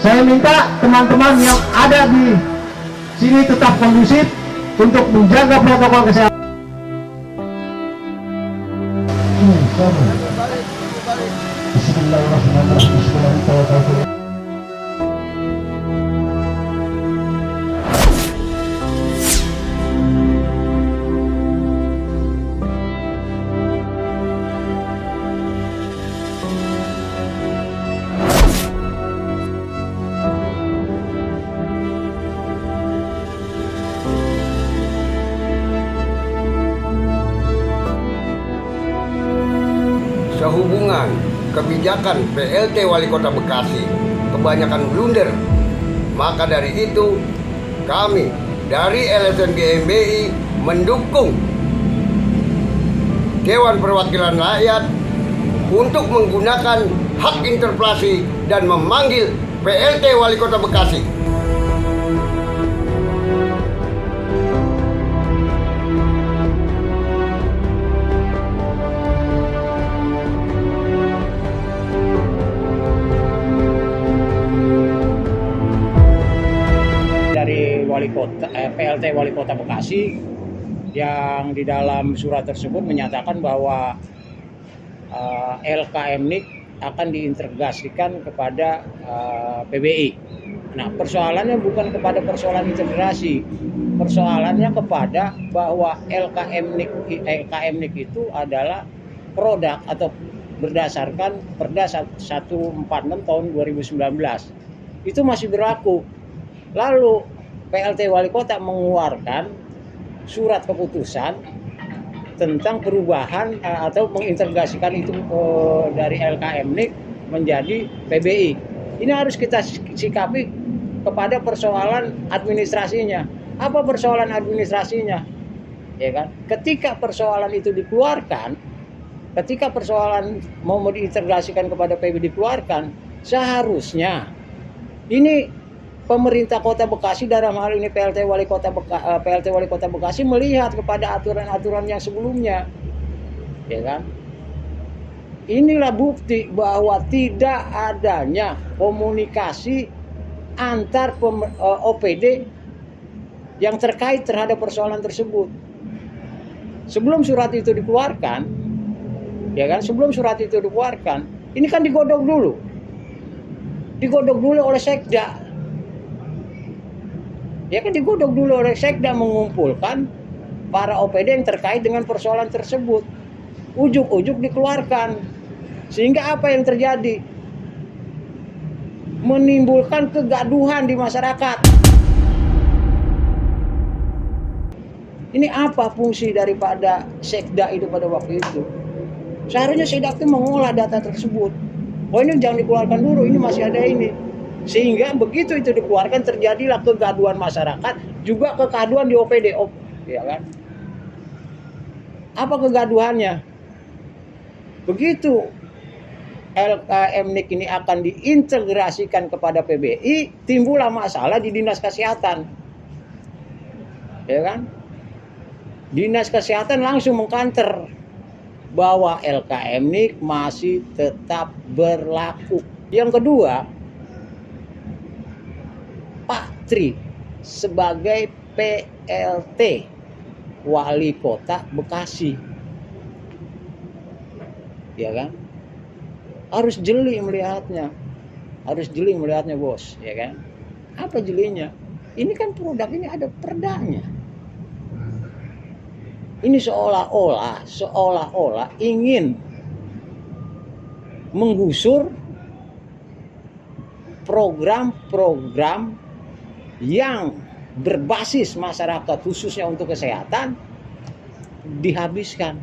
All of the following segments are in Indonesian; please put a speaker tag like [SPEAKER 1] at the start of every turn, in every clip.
[SPEAKER 1] Saya minta teman-teman yang ada di sini tetap kondusif untuk menjaga protokol kesehatan. Bismillahirrahmanirrahim.
[SPEAKER 2] Sehubungan kebijakan PLT Wali Kota Bekasi kebanyakan blunder, maka dari itu kami dari LSM GMBI mendukung Dewan Perwakilan Rakyat untuk menggunakan hak interpelasi dan memanggil PLT Wali Kota Bekasi.
[SPEAKER 3] PLT Wali Kota Bekasi yang di dalam surat tersebut menyatakan bahwa LKMNIK akan diintegrasikan kepada PBI. Nah, persoalannya bukan kepada persoalan integrasi, persoalannya kepada bahwa LKMNIK itu adalah produk atau berdasarkan Perda 146 tahun 2019 itu masih berlaku. Lalu PLT Wali Kota mengeluarkan surat keputusan tentang perubahan atau mengintegrasikan itu dari LKMNIK menjadi PBI. Ini harus kita sikapi kepada persoalan administrasinya. Apa persoalan administrasinya? Ya kan? Ketika persoalan itu dikeluarkan, ketika persoalan mau diintegrasikan kepada PBI dikeluarkan, seharusnya ini pemerintah Kota Bekasi, dalam hal ini PLT Wali Kota Bekasi melihat kepada aturan-aturan yang sebelumnya, ya kan? Inilah bukti bahwa tidak adanya komunikasi antar OPD yang terkait terhadap persoalan tersebut. Sebelum surat itu dikeluarkan, ya kan? Sebelum surat itu dikeluarkan, ini kan digodok dulu oleh Sekda. Ya kan digodok dulu oleh Sekda, mengumpulkan para OPD yang terkait dengan persoalan tersebut. Ujuk-ujuk dikeluarkan. Sehingga apa yang terjadi? Menimbulkan kegaduhan di masyarakat. Ini apa fungsi daripada Sekda itu pada waktu itu? Seharusnya Sekda itu mengolah data tersebut. Oh, ini jangan dikeluarkan dulu, ini masih ada ini. Sehingga begitu itu dikeluarkan terjadilah kegaduhan masyarakat, juga kegaduhan di OPD, ya kan? Apa kegaduhannya? Begitu LKMNIK ini akan diintegrasikan kepada PBI, timbullah masalah di Dinas Kesehatan, ya kan? Dinas Kesehatan langsung mengkanter bahwa LKMNIK masih tetap berlaku. Yang kedua, Pak Tri sebagai PLT Wali Kota Bekasi, ya kan, harus jeli melihatnya, bos, ya kan? Apa jelinya? Ini kan produk ini ada perdanya. Ini seolah-olah ingin menggusur program-program yang berbasis masyarakat khususnya untuk kesehatan dihabiskan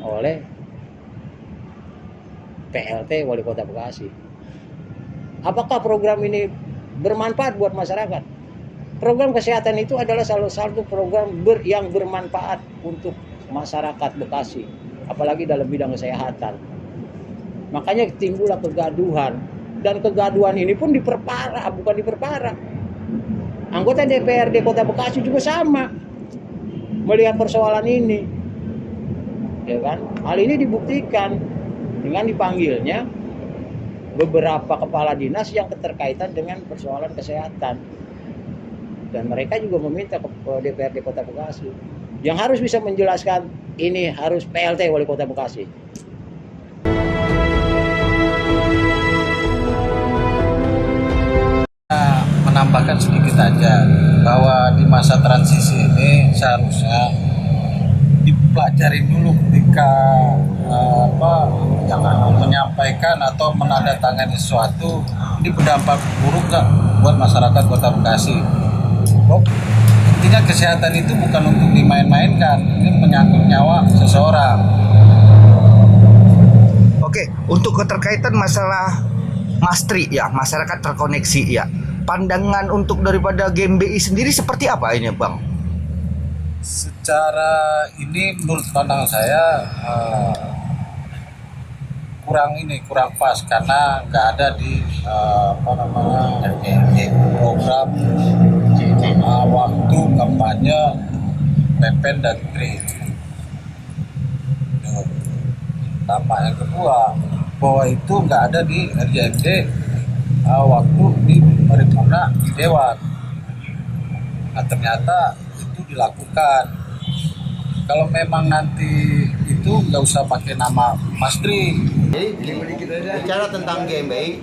[SPEAKER 3] oleh PLT Wali Kota Bekasi. Apakah program ini bermanfaat buat masyarakat? Program kesehatan itu adalah salah satu program yang bermanfaat untuk masyarakat Bekasi, apalagi dalam bidang kesehatan. Makanya timbullah kegaduhan. Dan kegaduhan ini pun bukan diperparah. Anggota DPRD Kota Bekasi juga sama melihat persoalan ini. Ya kan? Hal ini dibuktikan dengan dipanggilnya beberapa kepala dinas yang keterkaitan dengan persoalan kesehatan. Dan mereka juga meminta ke DPRD Kota Bekasi yang harus bisa menjelaskan ini harus PLT Wali Kota Bekasi.
[SPEAKER 4] Menambahkan sedikit aja bahwa di masa transisi ini seharusnya dipelajari dulu ketika menyampaikan atau menandatangani sesuatu ini berdampak buruk nggak buat masyarakat Kota Bekasi. Intinya kesehatan itu bukan untuk dimain-mainkan, ini menyangkut nyawa seseorang.
[SPEAKER 5] Oke, untuk keterkaitan masalah Mastri ya, masyarakat terkoneksi ya. Pandangan untuk daripada GMBI sendiri seperti apa ini, Bang?
[SPEAKER 4] Secara ini menurut pandangan saya kurang pas karena nggak ada di program waktu kampanye Pepen dan Tri. Tambah yang kedua bahwa itu nggak ada di RJMD waktu di paripurna di Dewan. Nah, ternyata itu dilakukan. Kalau memang nanti itu nggak usah pakai nama Mastri.
[SPEAKER 2] Jadi bicara tentang GMBI,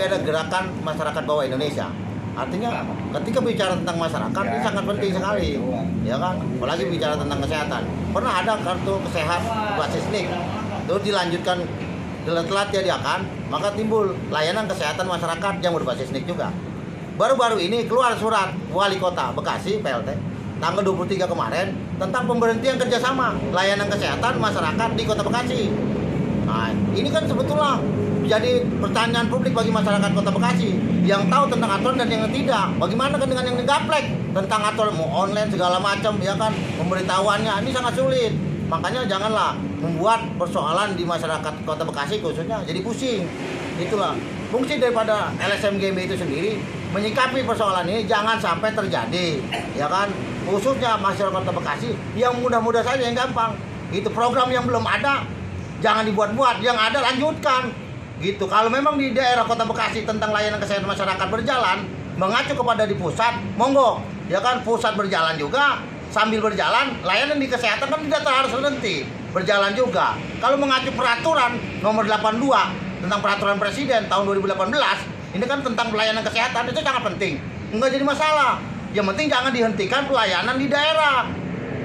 [SPEAKER 2] ada gerakan masyarakat bawah Indonesia. Artinya ketika bicara tentang masyarakat ini sangat penting sekali, ya kan? Apalagi bicara tentang kesehatan. Pernah ada kartu kesehatan berbasis NIK, terus dilanjutkan telat ya dia kan, maka timbul layanan kesehatan masyarakat yang berbasis NIK juga. Baru-baru ini keluar surat Wali Kota Bekasi PLT tanggal 23 kemarin tentang pemberhentian kerjasama layanan kesehatan masyarakat di Kota Bekasi. Nah, ini kan sebetulnya jadi pertanyaan publik bagi masyarakat Kota Bekasi yang tahu tentang aturan dan yang tidak. Bagaimana kan dengan yang digaplek tentang aturan mau online segala macam, ya kan, pemberitahuannya ini sangat sulit. Makanya janganlah membuat persoalan di masyarakat Kota Bekasi khususnya jadi pusing. Itulah fungsi daripada LSM GMBI itu sendiri, menyikapi persoalan ini jangan sampai terjadi, ya kan, khususnya masyarakat Kota Bekasi yang mudah-mudah saja yang gampang. Itu program yang belum ada jangan dibuat-buat, yang ada lanjutkan. Gitu. Kalau memang di daerah Kota Bekasi tentang layanan kesehatan masyarakat berjalan, mengacu kepada di pusat, monggo, ya kan, pusat berjalan juga. Sambil berjalan, layanan di kesehatan kan tidak harus berhenti, berjalan juga. Kalau mengacu peraturan nomor 82 tentang peraturan presiden tahun 2018, ini kan tentang pelayanan kesehatan, itu sangat penting. Enggak jadi masalah. Yang penting jangan dihentikan pelayanan di daerah.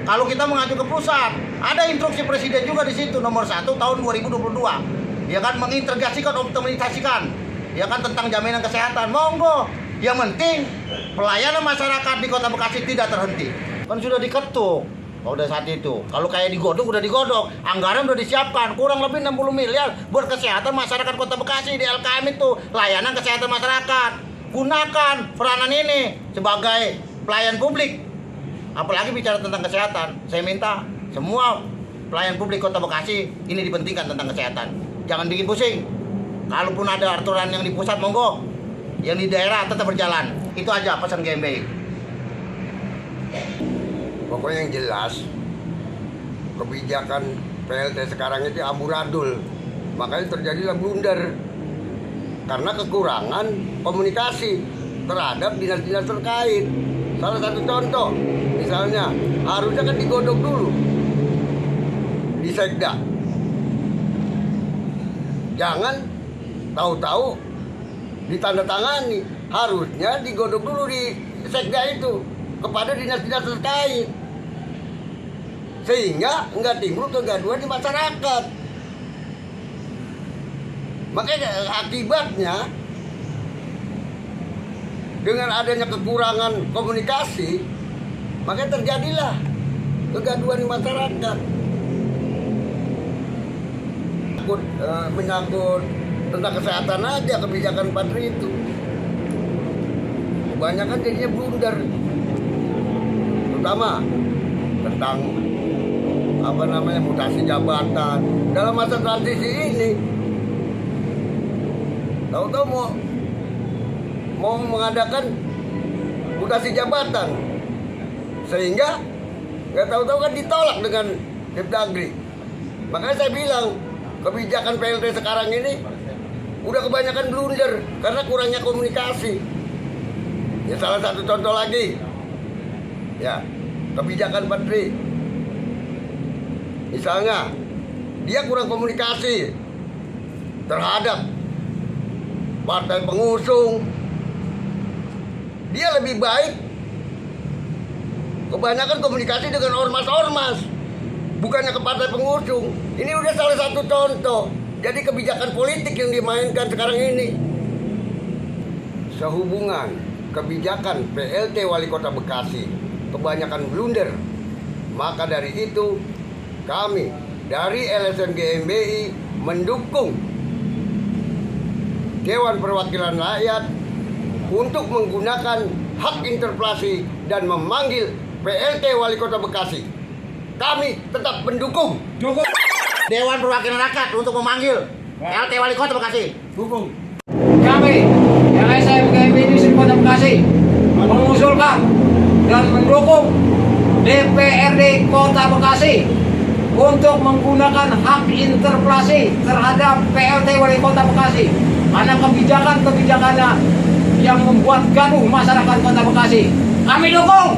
[SPEAKER 2] Kalau kita mengacu ke pusat, ada instruksi presiden juga di situ nomor 1 tahun 2022. Ya kan, mengintegrasikan, optimalisasikan, ya kan, tentang jaminan kesehatan. Monggo. Yang penting pelayanan masyarakat di Kota Bekasi tidak terhenti. Kan sudah diketuk pada saat itu. Kalau kayak digodok, udah digodok. Anggaran udah disiapkan, kurang lebih 60 miliar buat kesehatan masyarakat Kota Bekasi di LKM itu, layanan kesehatan masyarakat. Gunakan peranan ini sebagai pelayan publik. Apalagi bicara tentang kesehatan, saya minta semua pelayan publik Kota Bekasi ini dipentingkan tentang kesehatan. Jangan bikin pusing. Kalaupun ada aturan yang di pusat, monggo. Yang di daerah tetap berjalan. Itu aja pesan GMBI.
[SPEAKER 6] Pokoknya yang jelas, kebijakan PLT sekarang itu amburadul. Makanya terjadilah blunder. Karena kekurangan komunikasi terhadap dinas-dinas terkait. Salah satu contoh, misalnya, harusnya kan digodok dulu di Sekda. Jangan tahu-tahu ditandatangani. Harusnya digodok dulu di Sekda itu kepada dinas-dinas terkait, sehingga nggak timbul kegaduhan di masyarakat. Makanya akibatnya dengan adanya kekurangan komunikasi, makanya terjadilah kegaduhan di masyarakat. Menyangkut tentang kesehatan aja kebijakan Patri itu kebanyakan jadinya blunder, terutama tentang mutasi jabatan dalam masa transisi ini. Tahu-tahu mau mengadakan mutasi jabatan, sehingga nggak tahu-tahu kan ditolak dengan Depdagri. Makanya saya bilang kebijakan PLT sekarang ini udah kebanyakan blunder karena kurangnya komunikasi. Ya salah satu contoh lagi, ya kebijakan Patri. Misalnya dia kurang komunikasi terhadap partai pengusung. Dia lebih baik kebanyakan komunikasi dengan ormas-ormas, bukannya ke partai pengusung. Ini udah salah satu contoh. Jadi kebijakan politik yang dimainkan sekarang ini. Sehubungan kebijakan PLT Wali Kota Bekasi kebanyakan blunder, maka dari itu kami dari LSM GMBI mendukung Dewan Perwakilan Rakyat untuk menggunakan hak interpelasi dan memanggil PLT Wali Kota Bekasi. Kami tetap mendukung.
[SPEAKER 2] Dewan Perwakilan Rakyat untuk memanggil PLT Wali Kota Bekasi.
[SPEAKER 3] Kami yang LSM GMBI di Kota Bekasi mengusulkan dan mendukung DPRD Kota Bekasi untuk menggunakan hak interpelasi terhadap PLT Wali Kota Bekasi karena kebijakan-kebijakannya yang membuat gaduh masyarakat Kota Bekasi. Kami dukung.